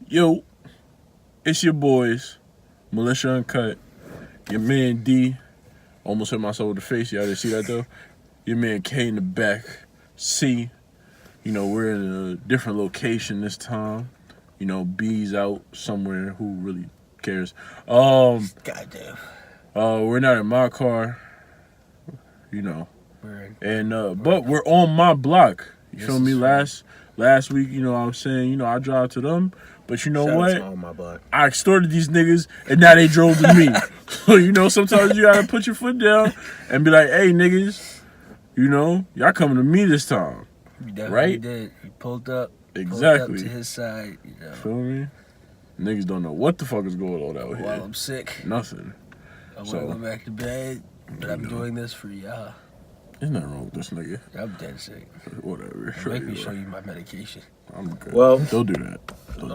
Yo, it's your boys, Militia Uncut. Your man D, almost hit myself with the face. Y'all didn't see that though. Your man K in the back. C, we're in a different location this time. B's out somewhere. Who really cares? Goddamn. We're not in my car. But we're on my block. You feel me? Last week, I was saying, I drive to them. But you know what? On my block. I extorted these niggas, and now they drove to me. So, sometimes you gotta put your foot down and be like, hey, niggas, y'all coming to me this time. You definitely right? did. You pulled up. Exactly. Pulled up to his side, Feel me? Niggas don't know what the fuck is going on out here. While I'm sick. Nothing. I want to go back to bed, but I'm doing this for y'all. There's nothing wrong with this nigga. I'm dead sick. Whatever. Make me show you my medication. I'm good. Well, don't do that.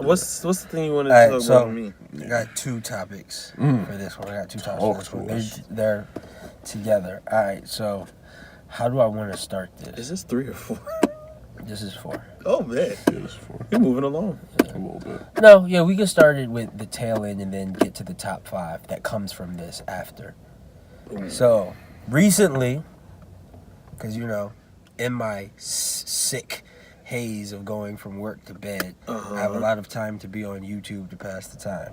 What's the thing you wanted to talk about with me? I got two topics for this one. I got two topics for this one. They're together. All right, so how do I want to start this? Is this 3 or 4? This is 4. Oh, man. Yeah, this is 4. You're moving along. A little bit. No, yeah, we can start it with the tail end and then get to the top 5 that comes from this after. So, recently, because, in my sick haze of going from work to bed, I have a lot of time to be on YouTube to pass the time.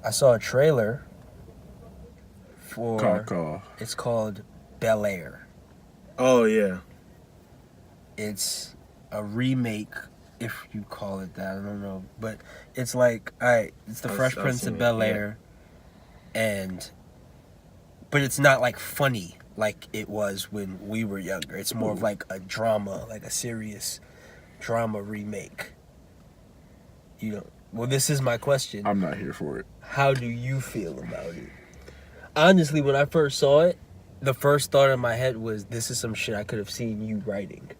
I saw a trailer for... It's called Bel Air. Oh, yeah. It's a remake, if you call it that. I don't know. But it's like, it's the Fresh Prince of Bel Air. But it's not like funny like it was when we were younger. It's more of like a drama, like a serious drama remake. Well, this is my question. I'm not here for it. How do you feel about it? Honestly, when I first saw it, the first thought in my head was, this is some shit I could have seen you writing.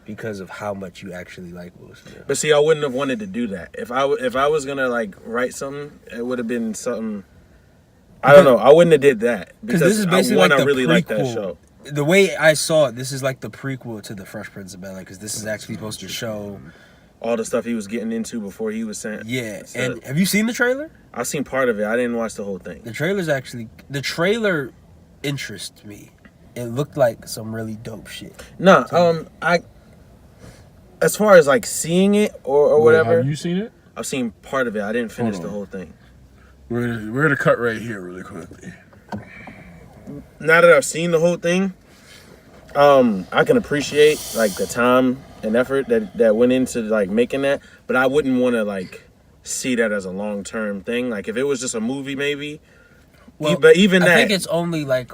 Because of how much you actually like Will Smith. But see, I wouldn't have wanted to do that. If I was gonna write something, it would have been something. I don't know. I wouldn't have did that because this is basically I really like that show. The way I saw it, this is like the prequel to the Fresh Prince of Bel Air because this is actually supposed to show all the stuff he was getting into before he was sent. Yeah, and have you seen the trailer? I've seen part of it. I didn't watch the whole thing. The trailer interests me. It looked like some really dope shit. As far as seeing it or whatever. Have you seen it? I've seen part of it. I didn't finish the whole thing. We're gonna cut right here really quickly. Now that I've seen the whole thing, I can appreciate the time and effort that went into making that, but I wouldn't want to see that as a long-term thing. If it was just a movie, maybe. Well, but even that, I think it's only a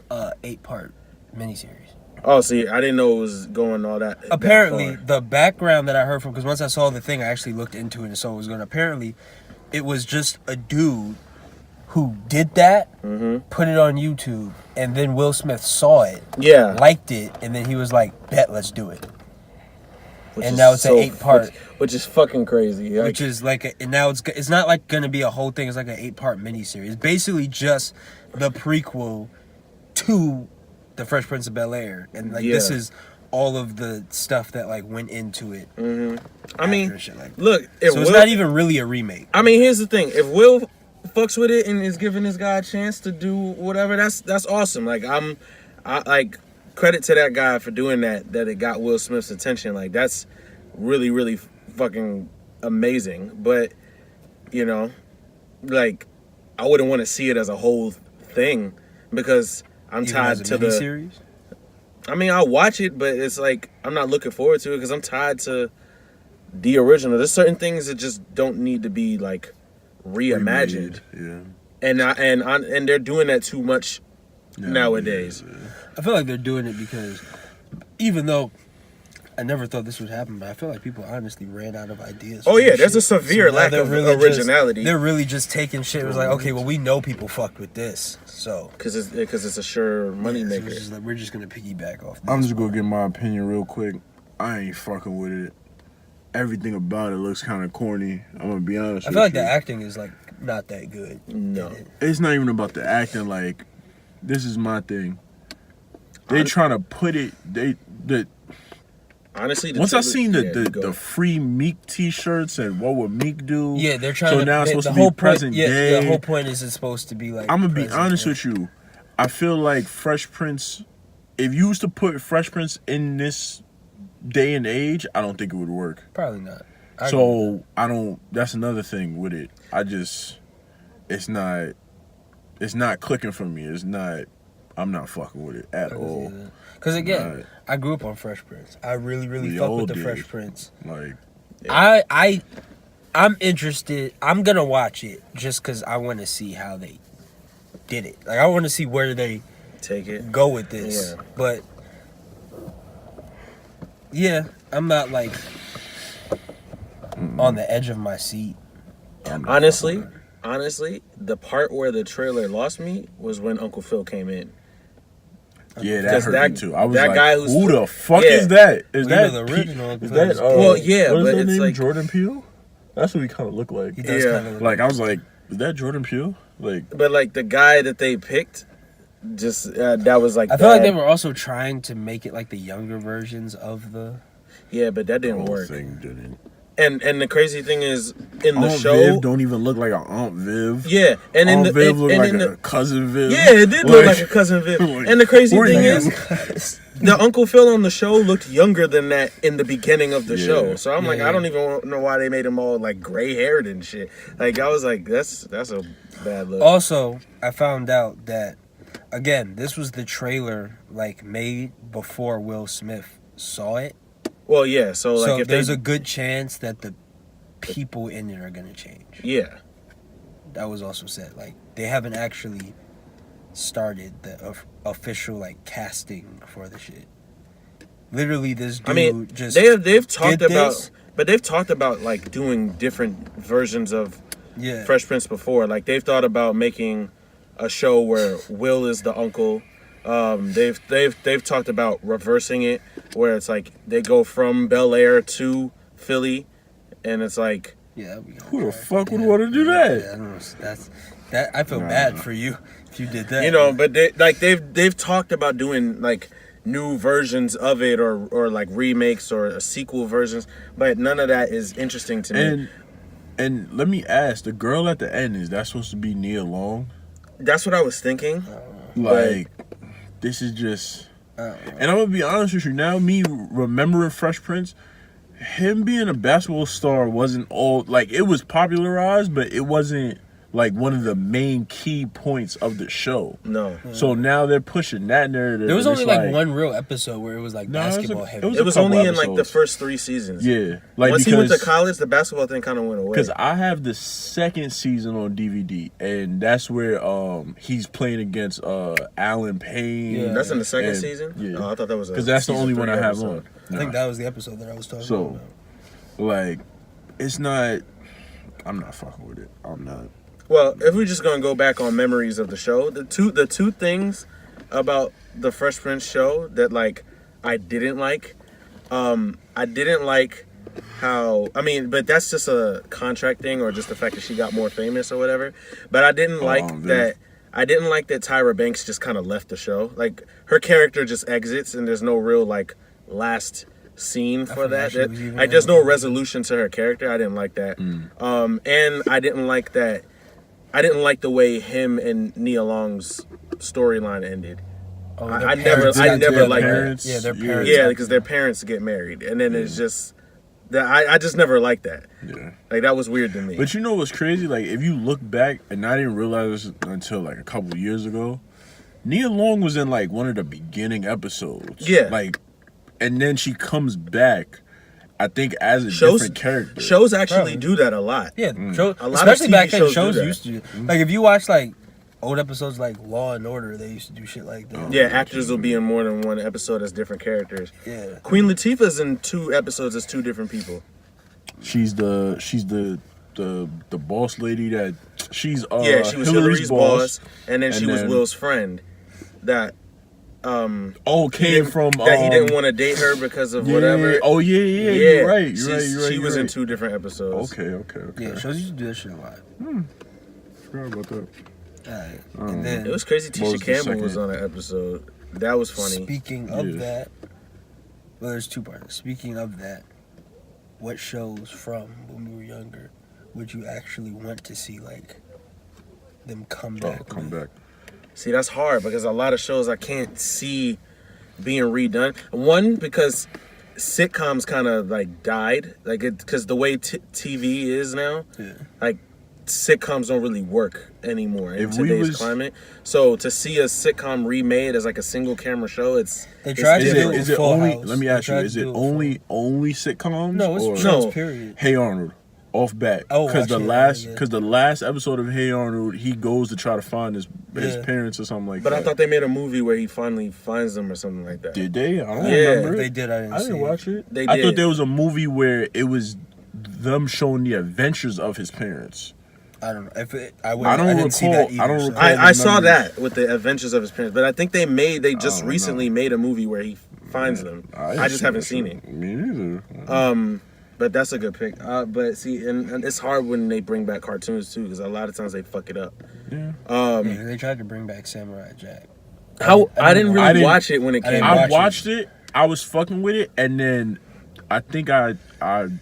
8-part miniseries. Oh, see, I didn't know it was going all that. Apparently, the background that I heard from, because once I saw the thing, I actually looked into it and saw it was going. Apparently, it was just a dude who did that, put it on YouTube, and then Will Smith saw it, liked it, and then he was like, "Bet, let's do it." And now it's an 8-part, which is fucking crazy. Which is and now it's not going to be a whole thing. It's like an 8-part miniseries. It's basically just the prequel to the Fresh Prince of Bel Air, and this is all of the stuff that went into it. I mean, look, so it's not even really a remake. I mean, here's the thing: if Will fucks with it and is giving this guy a chance to do whatever, that's awesome. I credit to that guy for doing that it got Will Smith's attention. That's really, really fucking amazing. But I wouldn't want to see it as a whole thing because I'm even tied to the series. I mean, I'll watch it, but it's I'm not looking forward to it because I'm tied to the original. There's certain things that just don't need to be reimagined. And they're doing that too much nowadays. I feel like they're doing it because even though I never thought this would happen, but I feel like people honestly ran out of ideas. Oh yeah, there's a severe lack of originality. They're really just taking shit. It was okay, well, we know people fucked with this, so because it's a sure money maker. So we're just gonna piggyback off this. I'm just gonna give my opinion real quick. I ain't fucking with it. Everything about it looks kind of corny. I'm gonna be honest. I feel like the acting is not that good. No, it's not even about the acting. This is my thing. They trying to put it. Honestly, Once I seen go the ahead. free Meek T-shirts and what would Meek do? Yeah, they're trying so to. now it's supposed the to whole be present point, day. Yeah, the whole point is it's supposed to be like. I'm gonna be present honest day. with you. I feel like Fresh Prince. If you used to put Fresh Prince in this day and age, I don't think it would work. Probably not. I agree with So I don't. That's another thing with it. It's not clicking for me. It's not. I'm not fucking with it at all. Because again, Right. I grew up on Fresh Prince. I really, really We fuck all with the did. Fresh Prince. Like, I'm interested. I'm gonna watch it just because I want to see how they did it. Like I want to see where they Take it. go with this. Yeah. But yeah, I'm not like on the edge of my seat. I'm not Honestly, fucking the part where the trailer lost me was when Uncle Phil came in. with it. Yeah, that Because hurt that- me too. I was that like, guy who's- who the fuck Yeah. is that? Is Well, you that know the P- original Is Uncle that? Phil. Well, yeah, what is but that it's name? like- Jordan Peele. That's what he kind of looked like. He does Yeah. kind of Like I was like, is that Jordan Peele? Like, But like the guy that they picked, just that was like. I feel like bad. they were also trying to make it like the younger versions of the. Yeah, but that the didn't whole work. thing didn't. And the crazy thing is in the Aunt show. Viv don't even look like an Aunt Viv. Yeah, and in Aunt the Viv look and like in a the, cousin Viv. yeah, it did look like a cousin Viv. like, And the crazy where thing you- is, the Uncle Phil on the show looked younger than that in the beginning of the Yeah. show. So I'm like, Yeah. I don't even know why they made him all like gray haired and shit. Like I was like, that's a bad look. Also, I found out that again, this was the trailer like made before Will Smith saw it. Well, yeah. So like So if there's they, a good chance that the people in it are gonna change. yeah. That was also said. Like they haven't actually started the official like casting for the shit. Literally, this dude I mean, just they've talked did about, this. but they've talked about like doing different versions of yeah. Fresh Prince before. Like they've thought about making a show where Will is the uncle. They've talked about reversing it, where it's like they go from Bel Air to Philly, and it's like Yeah, that'd be Who the hard. fuck would want to do that? Yeah, I don't know. That. I feel bad for you if you did that. you know. But they've talked about doing like new versions of it or like remakes or a sequel versions, but none of that is interesting to me. And let me ask, the girl at the end, is that supposed to be Nia Long? That's what I was thinking. Like, this is just. And I'm gonna be honest with you. Now, me remembering Fresh Prince, him being a basketball star wasn't all like it was popularized, but it wasn't like one of the main key points of the show. No. So now they're pushing that narrative. there was and only it's like one real episode where it was like No, it was a- basketball it heavy. was It was couple only in like the episodes. first 3 seasons. Yeah, like Once he went to because college, the basketball thing kind of went away. because I have the second season on DVD, and that's where he's playing against Alan Payne. Yeah. That's in the second And- season? yeah. Oh, I thought that was a Because that's the season only one 3 I have episode. on. I think that was the episode that I was talking So, about. like, it's not. I'm not fucking with it. I'm not. Well, if we're just gonna go back on memories of the show, the two things about the Fresh Prince show that like I didn't like, I didn't like how but that's just a contract thing or just the fact that she got more famous or whatever. But I didn't like Viv. that. I didn't like that Tyra Banks just kind of left the show. Like her character just exits and there's no real like last scene for forgot that. she was even Like in there's it. no resolution to her character. I didn't like that. And I didn't like that. I didn't like the way him and Nia Long's storyline ended. Oh, I their never parents got liked that. Parents, Yeah, their yeah. parents. Yeah, got because their parents get married, and then it's just that I just never liked that. Yeah. Like that was weird to me. But you know what's crazy? Like, if you look back, and I didn't realize this until like a couple years ago, Nia Long was in like one of the beginning episodes. Yeah. Like, and then she comes back, I think, as a Shows- different character. Shows actually Probably. do that a lot. Yeah, Mm. show, A lot of especially back TV then, shows shows do that. used to. Like if you watch like old episodes like Law and Order, they used to do shit like that. Yeah, actors will be in more than one episode as different characters. Yeah. Queen Latifah's in 2 episodes as 2 different people. She's the boss lady that she's Yeah, she was Hillary's boss, and then she and was then- Will's friend. That came from that he didn't want to date her because of whatever. Oh yeah. You're right. You're right. You're right. She was you're in right. 2 different episodes. Okay. Yeah, shows used to do that shit a lot. Forgot about that. Alright. And then It was crazy. What was Tisha the Campbell was second? on an episode. That was funny. speaking of Yeah. that, Well, there's two parts. Speaking of that, what shows from when we were younger would you actually want to see, like, them come back? Come back. See, that's hard because a lot of shows I can't see being redone. One, because sitcoms kind of like died, like because the way TV is now, like sitcoms don't really work anymore in today's climate. So to see a sitcom remade as like a single camera show, they tried to do is it it only? House. Let me ask you: is it only sitcoms? No, it's or shows, period. Hey Arnold, off bat. Oh, because actually, the last episode of Hey Arnold, he goes to try to find his parents or something like but that. I thought they made a movie where he finally finds them or something like that. Did they? I don't Yeah, remember. they did. I didn't watch it. They I did. thought there was a movie where it was them showing the adventures of his parents. I don't know. I didn't see that either. I don't recall. I saw that with the adventures of his parents, but I think they just don't recently made a movie where he finds them. I just haven't seen it. Me neither. But that's a good pick. But see, and it's hard when they bring back cartoons too, because a lot of times they fuck it up. Yeah. They tried to bring back Samurai Jack. I didn't really watch it when it came out. I watched it. I was fucking with it, and then I think I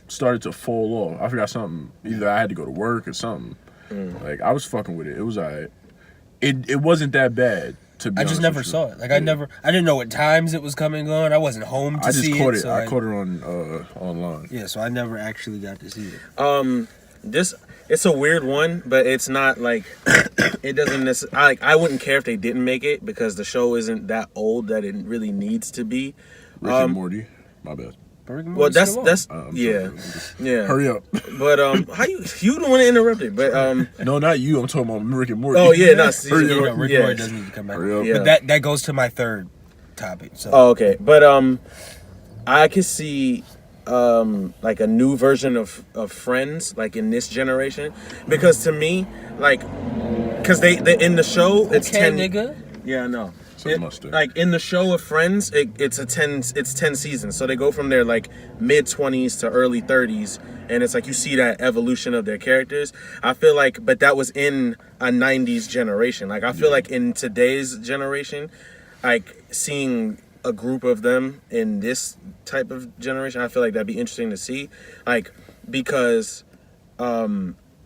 started to fall off. I forgot something. Either I had to go to work or something. Like I was fucking with it. It was alright. It wasn't that bad. To be I just honest never with you. saw it. Like I didn't know what times it was coming on. I wasn't home to see it. I just so caught it on online. Yeah, so I never actually got to see it. It's a weird one, but it's not like it doesn't necessarily. Like I wouldn't care if they didn't make it because the show isn't that old that it really needs to be. Rick and Morty. My bad. Well, that's yeah. Hurry up. But how you don't want to interrupt it? But No, not you. I'm talking about Rick and Morty. oh yeah, no, Rick and Morty doesn't need to come back. Hurry up. Yeah. But that goes to my third topic. So. Oh, okay. But I could see like a new version of Friends, like in this generation, because to me, like, because they in the show it's 10. Nigga. Yeah, no. Mustard. Like in the show of Friends, it's 10 seasons. So they go from their like mid 20s to early 30s, and it's like you see that evolution of their characters. I feel like, but that was in a 90s generation. Like I feel like in today's generation, like seeing a group of them in this type of generation, I feel like that'd be interesting to see, like because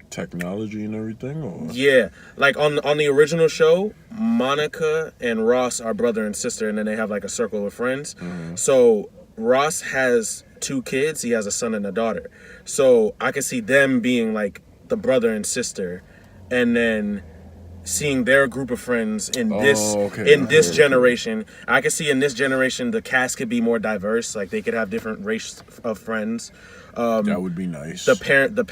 technology and everything, or yeah, like on the original show, Monica and Ross are brother and sister, and then they have like a circle of friends. So Ross has 2 kids. He has a son and a daughter. So I can see them being like the brother and sister, and then seeing their group of friends in this generation. I can see in this generation the cast could be more diverse. Like they could have different race of friends. that would be nice. The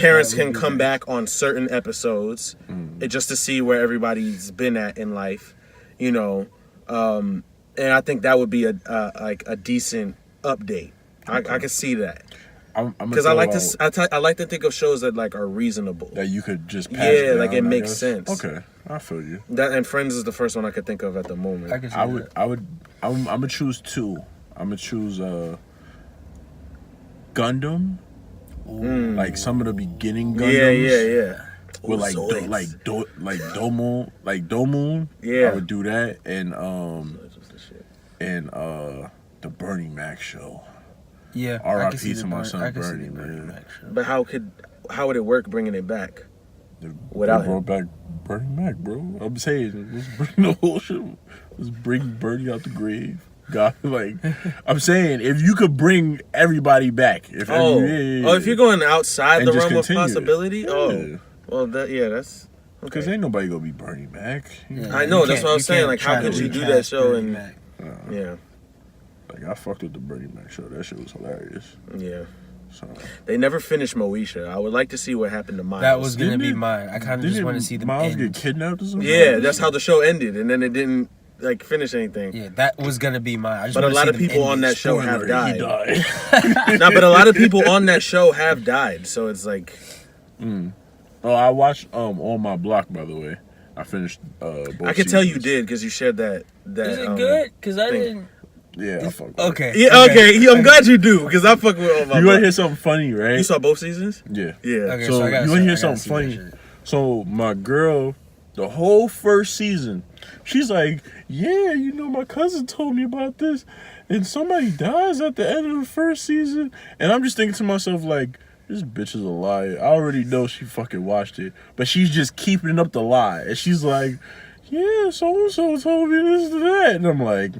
parents can come back on certain episodes, just to see where everybody's been at in life, you know. And I think that would be a decent update. I can see that. Because I like to think of shows that like are reasonable. That you could just pass yeah, down, like it I makes guess. sense. Okay, I feel you. That and Friends is the first one I could think of at the moment. I'm gonna choose 2. I'm gonna choose Gundam. Like some of the beginning Gundams. Yeah. With Domoon. Yeah. I would do that, and the Bernie Mac show. Yeah. R.I.P. to my son Bernie, man. But how would it work bringing it back? They Without brought back Bernie Mac, bro. I'm saying, let's bring the whole shit. Let's bring Bernie out the grave. God, like, I'm saying, if you could bring everybody back. If you're going outside and the just realm of continue it. possibility? Yeah. Oh, well, that's... Because ain't nobody gonna be Bernie Mac. Yeah, I know, that's what I was you saying. can't Like, how try could to you do recast that show Bernie and... Mac. Yeah. Like, I fucked with the Bernie Mac show. That shit was hilarious. Yeah. So, They never finished Moesha. I would like to see what happened to Miles. That was gonna Didn't be it- mine. I kind of just want to see the Miles end. get kidnapped or something? Yeah, that's how the show ended, and then it didn't like finish anything. Yeah, that was gonna be mine. I just But a wanna lot see of them people end on it. that show Spoiler, have died. He died. Nah, but a lot of people on that show have died, so it's like... Oh, I watched On My Block, by the way. I finished both I can tell you seasons. did, because you shared that Is it good? Because I thing. didn't. Yeah, I fucked with it. Okay. Yeah, okay. I'm glad you do, because I fuck with all my... You want to hear something funny, right? You saw both seasons? Yeah. Yeah. Okay, So I gotta you see- want to I hear gotta something see that funny? shit. So my girl The whole first season. She's like, yeah, you know, my cousin told me about this. And somebody dies at the end of the first season. And I'm just thinking to myself, like, this bitch is a liar. I already know she fucking watched it. But she's just keeping up the lie. And she's like, yeah, so-and-so told me this and that. And I'm like,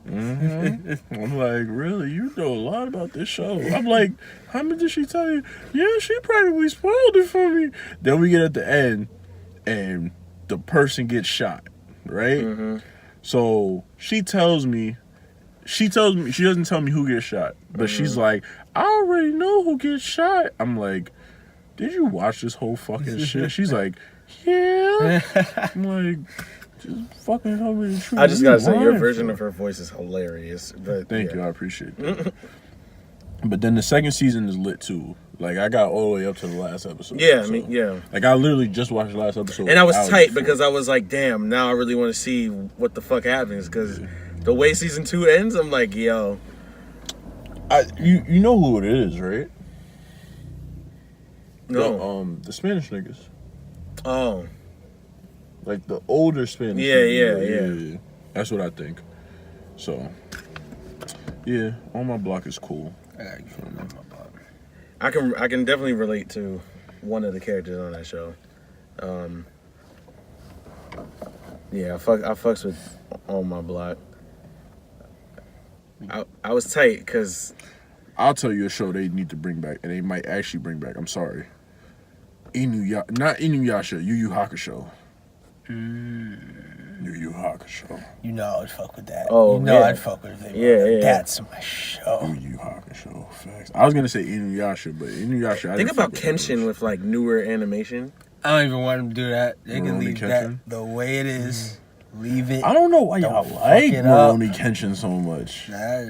I'm like, really? You know a lot about this show. I'm like, how many did she tell you? Yeah, she probably spoiled it for me. Then we get at the end, and the person gets shot, right? Mm-hmm. So she doesn't tell me who gets shot, but she's like, I already know who gets shot. I'm like, did you watch this whole fucking shit? She's like, yeah. I'm like, just fucking tell me the truth. I just gotta say, your version of her voice is hilarious. But Thank you, I appreciate that. But then the second season is lit too. Like, I got all the way up to the last episode. Yeah, so. I mean, yeah. Like, I literally just watched the last episode. And I was tight because I was like, damn, now I really want to see what the fuck happens. Because the way season 2 ends, I'm like, yo. You know who it is, right? No. The Spanish niggas. Oh. Like, the older Spanish niggas. Yeah. That's what I think. So, yeah, On My Block is cool. I gotta get On My Block. I can definitely relate to one of the characters on that show. Yeah, I fucks with On My Block. I was tight because I'll tell you a show they need to bring back, and they might actually bring back. I'm sorry, not Inuyasha, Yu Yu Hakusho. Yu Yu Hakusho. You know I'd fuck with that. Oh, you know yeah. I'd fuck with it. Yeah. That's my show. Yu Yu Hakusho. Facts. I was gonna say Inuyasha, but Inuyasha. Think about Kenshin with like newer animation. I don't even want them to do that. They can Rurouni leave Kenshin? that the way it is. Leave it. I don't know why y'all Don't like fuck it up. Rurouni Kenshin so much. That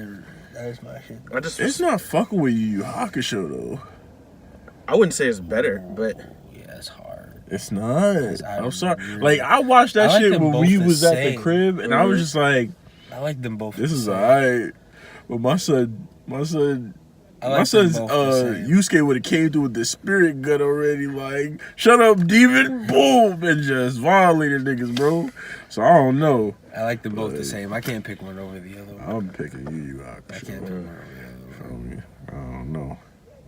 is my shit. It's not fucking with Yu Yu Hakusho though. I wouldn't say it's better, but Yeah, it's hard. It's not. I I'm sorry. really- Like, I watched that I like shit them when both we the was at the same. crib, and I was just like, I like them both. this the is same. alright. But my son's I like them both the same. Yusuke would have came through with the spirit gun already, like, shut up, demon, boom, and just violated niggas, bro. So I don't know. I like them both the same. I can't pick one over the other one. I'm picking Yu Yu I Hakusho. can't pick one over the other Feel me? I don't know.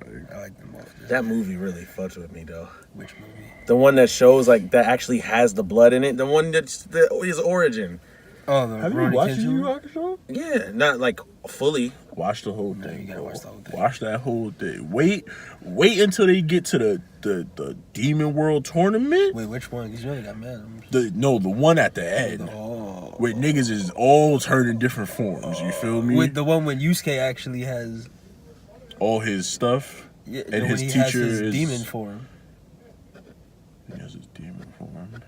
Like, I like them both. the that same. movie really fucks with me though. Which movie? The one that shows like that actually has the blood in it. The one that's his origin. Oh, the have you Rurouni watched Kenshin Yu Yu one? Hakusho? Yeah, not like fully. Watch the whole No, thing. you gotta bro. watch the whole thing. Watch that whole thing. Wait until they get to the Demon World tournament. Wait, which one? Because you only got mad. The one at the end. Oh. Where niggas is all turning different forms. You feel me? With the one when Yusuke actually has all his stuff. yeah, And when his he teacher has his is demon form. He has his demon form.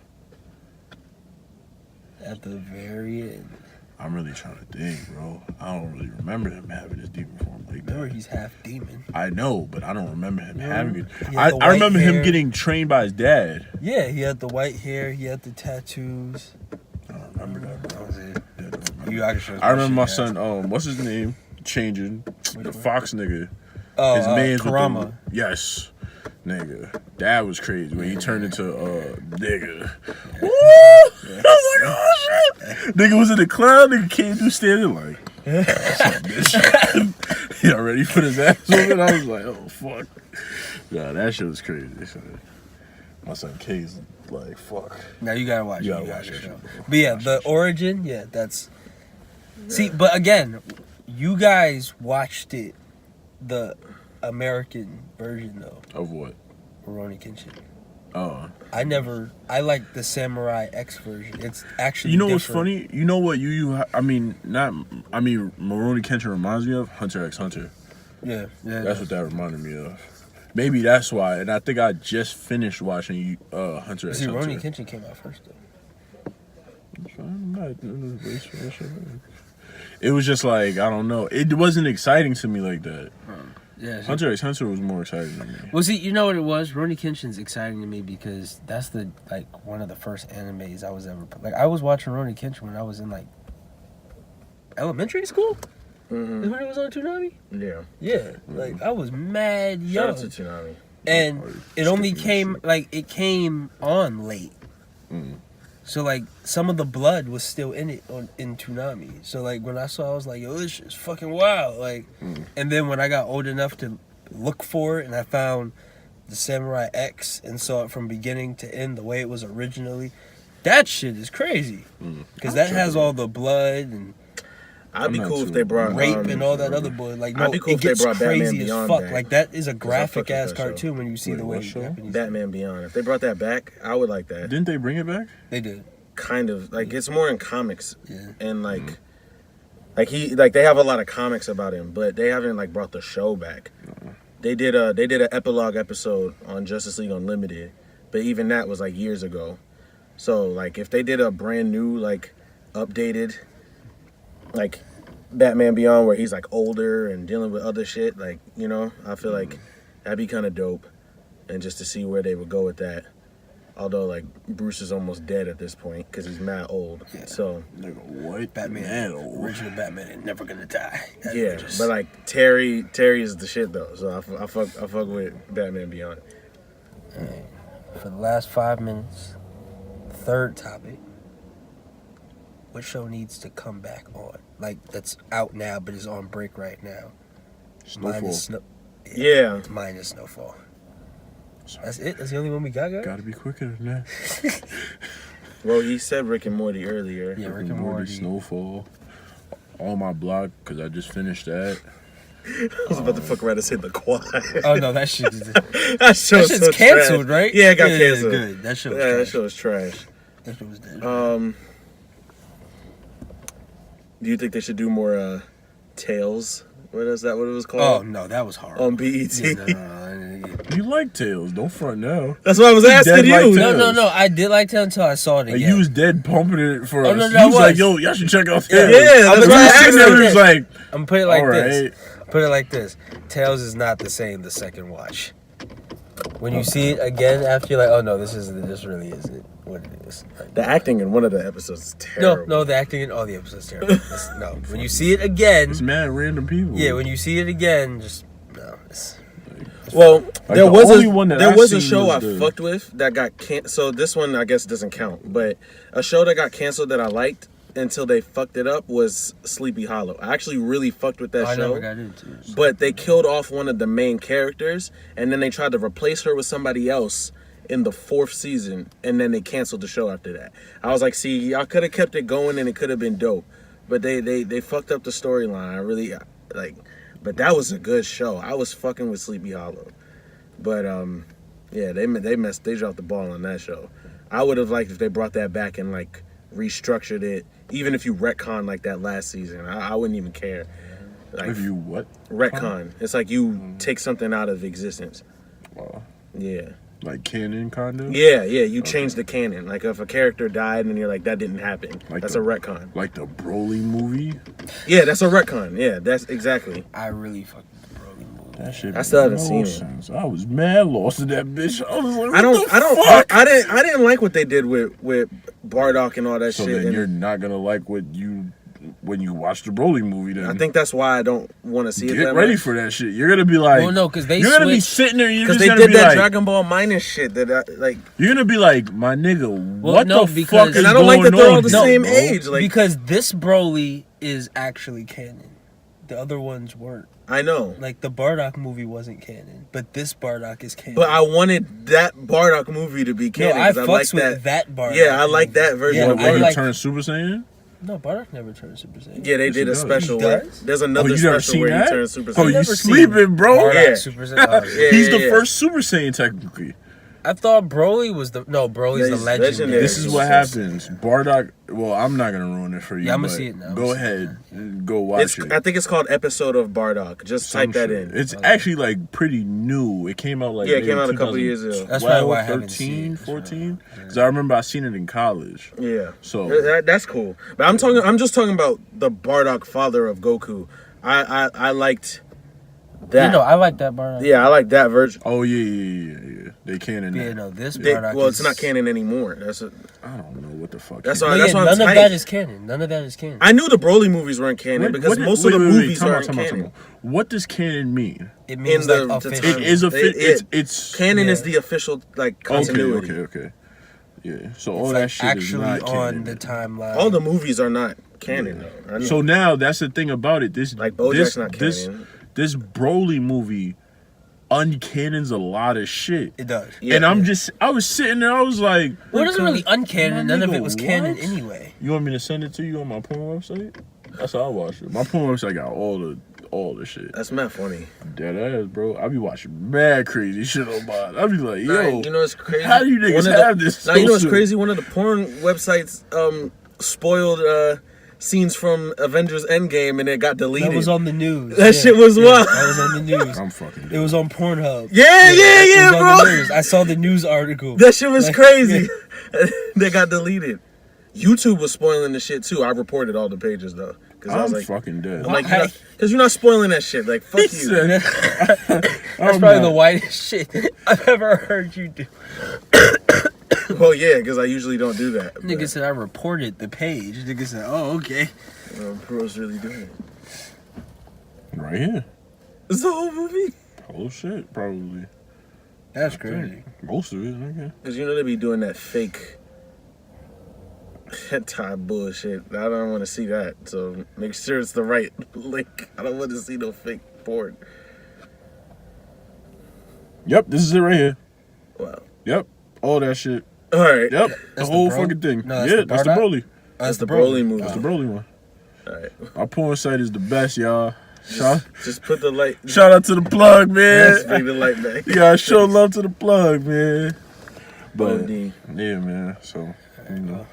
At the very end. I'm really trying to think, bro. I don't really remember him having his demon form like Remember, that. he's half demon. I know, but I don't remember him having it. He had the I remember white him hair. getting trained by his dad. Yeah, he had the white hair. He had the tattoos. I don't remember that. That was it. Yeah, I don't remember. You actually. I remember my son. What's his name? Changing the one? Fox nigga. Oh, His man's with Karama. them. Yes, nigga. That was crazy when he turned into nigga. Woo! I was like, oh shit. Nigga was in the cloud. Nigga came through standing like, what's up, bitch? He already put his ass on it. I was like, oh fuck. Nah, that shit was crazy. My son K's like, fuck. Now you gotta watch. You it. gotta You watch gotta that show. shit, bro. But yeah, Watch the that shit. origin. Yeah, that's. See, but again, you guys watched it, the American version though, Of what? Rurouni Kenshin. Oh. I like the Samurai X version. It's actually You know what's different. funny? You know what Rurouni Kenshin reminds me of? Hunter x Hunter. Yeah, yeah. That's what that reminded me of. Maybe that's why. And I think I just finished watching Hunter x See, Hunter. Rurouni Kenshin came out first though. It was just like, I don't know. It wasn't exciting to me like that. Yeah. see- Hunter x Hunter was more exciting to me. Well, see, you know what it was? Rurouni Kenshin's exciting to me because that's one of the first animes I was ever like. I was watching Rurouni Kenshin when I was in like elementary school. Mm-hmm. Is when it was on Toonami. Yeah. Yeah, like I was mad Shout young, out to Tsunami. and it only Skipping came that like it came on late. So like some of the blood was still in it in Toonami. So like when I saw, I was like, yo, this shit's fucking wild. Like, and then when I got old enough to look for it, and I found the Samurai X and saw it from beginning to end the way it was originally, that shit is crazy. Because that has all the blood and I'd be cool if they brought rape and all that other bull. Like, no, I'd be cool it if they gets brought Batman crazy as Beyond fuck. back. Like that is a I fuck graphic with ass that show. cartoon when you see the way what show? Japanese. Batman Beyond. If they brought that back, I would like that. Didn't they bring it back? They did. Kind of like it's more in comics, Yeah. and like they have a lot of comics about him, but they haven't like brought the show back. They did an epilogue episode on Justice League Unlimited, but even that was like years ago. So like if they did a brand new like updated like Batman Beyond where he's like older and dealing with other shit, like, you know, I feel like that'd be kind of dope, and just to see where they would go with that. Although, like, Bruce is almost dead at this point because he's mad old. Yeah. So, Nigga, what? Batman, Man, old. original Batman ain't never gonna die. That yeah. just- But, like, Terry is the shit, though. So, I fuck with Batman Beyond. Alright. For the last 5 minutes, third topic. What show needs to come back on? Like, that's out now, but is on break right now. Snowfall. Yeah. Mine is Snowfall. That's it? That's the only one we got, guys? Gotta be quicker than that. Well, he said Rick and Morty earlier. Yeah, Rick and Morty. Snowfall. On my blog, because I just finished that. I was about to fuck around and say The Quiet. Oh, no, that shit is... that show's shit's so canceled, trash. right? Yeah, it got canceled. Good. That shit was Yeah, that trash. show was trash. That shit was dead. Do you think they should do more Tales? What is that? What it was Oh, called? no, that was horrible. On BET. Yeah, no. You like Tails, don't front now. That's what I was asking Dead like you. Tails. No, I did like that until I saw it Like, again. you was dead pumping it for Oh, us. no, You that was like, was. yo, y'all should check out Yeah. Tails. Yeah, I'm that's gonna why I say asked it you. like was like, I'm gonna put it like all this. right. Put it like this. Tails is not the same the second watch. When you see it again after, you're like, oh no, this really isn't what it is. Like, The acting in one of the episodes is terrible. no, the acting in all the episodes is terrible. No, when you see it again, It's mad random people. yeah, when you see it again, just no. Well, there the was only one that I a seen show I was the- fucked with that got canceled. So this one I guess doesn't count, but a show that got canceled that I liked until they fucked it up was Sleepy Hollow. I actually really fucked with that I show. never got into it. But they killed off one of the main characters, and then they tried to replace her with somebody else in the 4th season, and then they canceled the show after that. I was like, see, y'all could have kept it going, and it could have been dope. But they fucked up the storyline. I really like, but that was a good show. I was fucking with Sleepy Hollow, but yeah, they dropped the ball on that show. I would have liked if they brought that back and like restructured it. Even if you retcon like that last season, I wouldn't even care. Like, If you what? retcon, it's like you take something out of existence. Yeah. Like canon, kind of? Yeah, you change the canon. Like if a character died and you're like, that didn't happen. Like That's the- a retcon. Like the Broly movie? Yeah, that's a retcon. Yeah, that's exactly. I really fucking the Broly movie. That shit I still made haven't no seen it. sense. I was mad lost in that bitch. I was like, I what the fuck? I didn't like what they did with Bardock and all that So shit. then and you're not gonna like when you watch the Broly movie. Then I think that's why I don't want to see it. get that ready much. for that shit. You're gonna be like, Well, no, because they you're gonna be switched. sitting there. You're Because just they gonna did be that like, Dragon Ball Minus shit that I, like, you're gonna be like, my nigga, Well, what no, the because- fuck is and I don't like going that they're all on the here, same bro? age. Like, because this Broly is actually canon. The other ones weren't. I know, Like the Bardock movie wasn't canon, but this Bardock is canon. but I wanted that Bardock movie to be canon. I 'cause I fucks like with that Bardock. Yeah, I like movie. that version Yeah, of I When he like- turned Super Saiyan? No, Bardock never turned Super Saiyan. Yeah, they Yes, did he a does. special He where does? there's another Oh, you never special seen where that? he turns Super Oh, Saiyan. you never seen sleeping, bro? Bardock Yeah. Super Saiyan. Oh, yeah. Yeah. He's the first Super Saiyan, technically. I thought Broly was the Broly's the He's legendary. legendary. This is what happens. Bardock. Well, I'm not gonna ruin it for you. Yeah, I'ma but see it now. Go ahead, and go watch it. I think it's called Episode of Bardock. Just Some type that shit. in. It's actually like pretty new. It came out like Yeah, it maybe came out a couple of years ago. That's probably why I haven't 13, seen it. 14. Because I remember I seen it in college. Yeah. So- that's cool. But I'm just talking about the Bardock father of Goku. I liked that. You know, I like that Bardock. Yeah, I like that version. Oh yeah. They canon. Yeah, no, this They- Bardock well, is... it's not canon anymore. I don't know what the fuck. That's canon why- No, yeah, why I'm none of tight. that is canon. None of that is canon. I knew the Broly movies weren't canon What- because what- most wait, of the wait, wait, movies time out, aren't time out, canon. time out. What does canon mean? It means the like time. official. It is It- it's Canon Yeah. is the official like continuity. Okay. Yeah. So It's all like that shit is actually not on canon. the timeline. All the movies are not canon though. I know. So now that's the thing about it. This like BoJack's not canon. this Broly movie uncanons a lot of shit. It does. Yeah, And I'm yeah. I was sitting there, I was like, Well, it doesn't really my uncanon. None of nigga, it was canon what? anyway. You want me to send it to you on my porn website? That's how I watch it. My porn website got all the shit. That's mad funny. Dead ass, bro. I be watching mad crazy shit on mine. I be like, Nah, yo, you know what's crazy? how do you niggas have this? Now you know what's so soon? crazy? One of the porn websites spoiled scenes from Avengers Endgame, and it got deleted. That was on the news. That shit was wild. That was on the news. I'm fucking It was on Pornhub. Yeah, It was on bro. the news. I saw the news article. That shit was Like, crazy. They got deleted. YouTube was spoiling the shit too. I reported all the pages though, because I was I'm like, fucking dead. I'm like, because you're not spoiling that shit. Like, fuck you. That's probably the whitest shit I've ever heard you do. Well, yeah, because I usually don't do that. Nigga but, said I reported the page. Nigga said, oh, okay. Bro's really doing it. Right here. It's the whole movie. Whole shit, probably. That's crazy. Most of it, okay. Because you know they be doing that fake hentai bullshit. I don't want to see that. So make sure it's the right link. I don't want to see no fake porn. Yep, this is it right here. Wow. Yep, all that shit. All right. Yep, the That's the whole Bro- fucking thing. No, that's Yeah, the that's the Bardock? Broly. That's the Broly movie. That's the Broly one. All right. Our porn site is the best, y'all. Shout Just put the light. out to the plug, Yes, man. bring the light back. You gotta show love to the plug, man. But OD. yeah, man. So you know.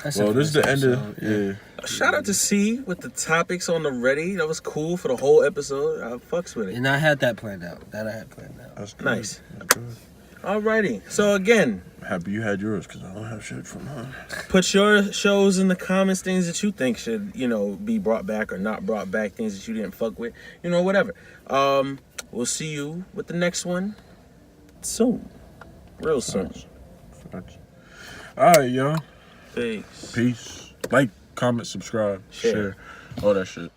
That's Well, it for this is the end episode. of Shout out to C with the topics on the ready. That was cool for the whole episode. I fucks with it. And I had that planned out. That's good. Nice. That's good. Alrighty. So again, Happy you had yours because I don't have shit from mine. put your shows in the comments, things that you think should, be brought back or not brought back, things that you didn't fuck with, whatever. We'll see you with the next one soon. Real soon. Facts. All right, y'all. Peace. Peace. Like, comment, subscribe, Share. share all that shit.